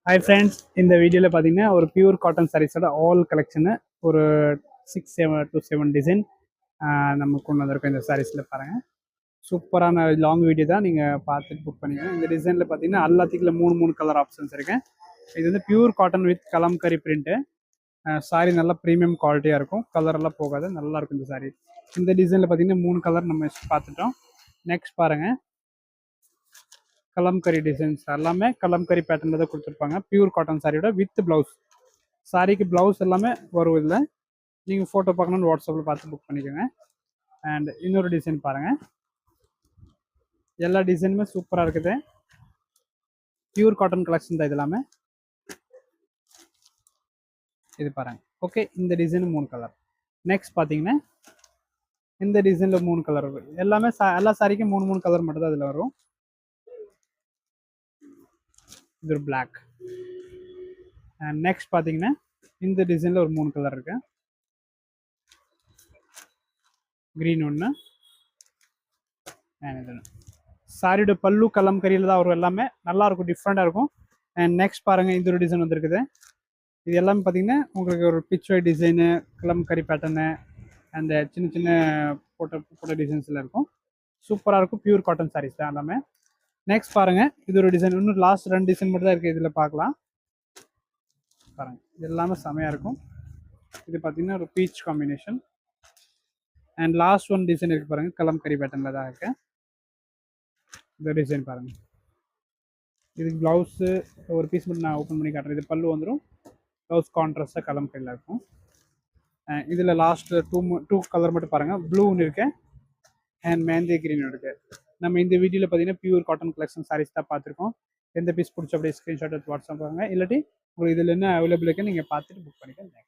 Hi friends, இந்த வீடியோவில் பார்த்தீங்கன்னா ஒரு பியூர் காட்டன் சாரீஸோட ஆல் கலெக்ஷனு ஒரு 6 to 7 டிசைன் நம்ம கொண்டு வந்திருக்கோம். இந்த சாரீஸில் பாருங்கள், சூப்பரான லாங் வீடியோ தான், நீங்கள் பார்த்துட்டு புக் பண்ணிக்கோங்க. இந்த டிசைனில் பார்த்தீங்கன்னா எல்லாத்துக்குள்ள மூணு மூணு கலர் ஆப்ஷன்ஸ் இருக்குது. இது வந்து pure cotton with kalamkari print. Sari நல்லா ப்ரீமியம் குவாலிட்டியாக இருக்கும், கலரெல்லாம் போகாது, நல்லாயிருக்கும் இந்த சாரீ. இந்த டிசைனில் பார்த்தீங்கன்னா 3 கலர் நம்ம பார்த்துட்டோம். நெக்ஸ்ட் பாருங்கள், கலம்கரி டிசைன்ஸ் எல்லாமே கலம்கரி பேட்டர்னில் தான் கொடுத்துருப்பாங்க. பியூர் காட்டன் சாரியோட வித் ப்ளவுஸ். சாரிக்கு ப்ளவுஸ் எல்லாமே வரும். இதில் நீங்கள் ஃபோட்டோ பார்க்கணுன்னு வாட்ஸ்அப்பில் பார்த்து புக் பண்ணிக்கோங்க. அண்ட் இன்னொரு டிசைன் பாருங்கள், எல்லா டிசைனுமே சூப்பராக இருக்குது. பியூர் காட்டன் கலெக்ஷன் தான் இது எல்லாமே. இது பாருங்கள். ஓகே, இந்த டிசைனு 3 கலர். நெக்ஸ்ட் பார்த்தீங்கன்னா இந்த டிசைனில் 3 கலர் வரும். எல்லாமே எல்லா சாரிக்கும் 3 கலர் மட்டும் தான் இதில் வரும். இது ஒரு பிளாக். அண்ட் நெக்ஸ்ட் பார்த்தீங்கன்னா இந்த டிசைனில் ஒரு 3 கலர் இருக்கு. க்ரீன் ஒன்று அண்ட் இது. சாரியோட பல்லு கலம்கரியில் தான் வரும். எல்லாமே நல்லாயிருக்கும், டிஃப்ரெண்ட்டாக இருக்கும். அண்ட் நெக்ஸ்ட் பாருங்கள், இந்த ஒரு டிசைன் வந்துருக்குது. இது எல்லாமே பார்த்தீங்கன்னா உங்களுக்கு ஒரு Pichwai design, Kalamkari pattern, அந்த சின்ன சின்ன போட்ட டிசைன்ஸில் இருக்கும். சூப்பராக இருக்கும். பியூர் காட்டன் சாரீஸ் தான் எல்லாமே. நெக்ஸ்ட் பாருங்கள், இது ஒரு டிசைன். இன்னும் லாஸ்ட் 2 டிசைன் மட்டும் தான் இருக்குது, இதில் பார்க்கலாம். பாருங்கள், இது எல்லாமே செமையாக இருக்கும். இது பார்த்தீங்கன்னா ஒரு beach combination. And last one design இருக்குது பாருங்கள், கலம்கரி பேட்டர்னில் தான் இருக்குது. இந்த டிசைன் பாருங்கள். இதுக்கு ப்ளவுஸு ஒரு பீஸ் மட்டும் நான் ஓப்பன் பண்ணி காட்டுறேன். இது பல்லு வந்துடும். ப்ளவுஸ் கான்ட்ராஸ்ட்டாக கலம்கரியில் இருக்கும். இதில் லாஸ்ட்டில் டூ கலர் மட்டும் பாருங்கள். ப்ளூ ஒன்று இருக்கு அண்ட் மேந்தி கிரீன் இருக்குது. நம்ம இந்த வீடியோவில் பார்த்தீங்கன்னா பியூர் காட்டன் கலெக்ஷன் சாரீஸ் தான் பார்த்துருக்கோம். எந்த பீஸ் பிடிச்ச அப்படியே ஸ்க்ரீன்ஷாட் எடுத்து வாட்ஸ்அப் பாருங்கள். இல்லாட்டி உங்களுக்கு இதில் என்ன அவைலபிள் இருக்குன்னு நீங்கள் பார்த்துட்டு புக் பண்ணிக்கலாம்.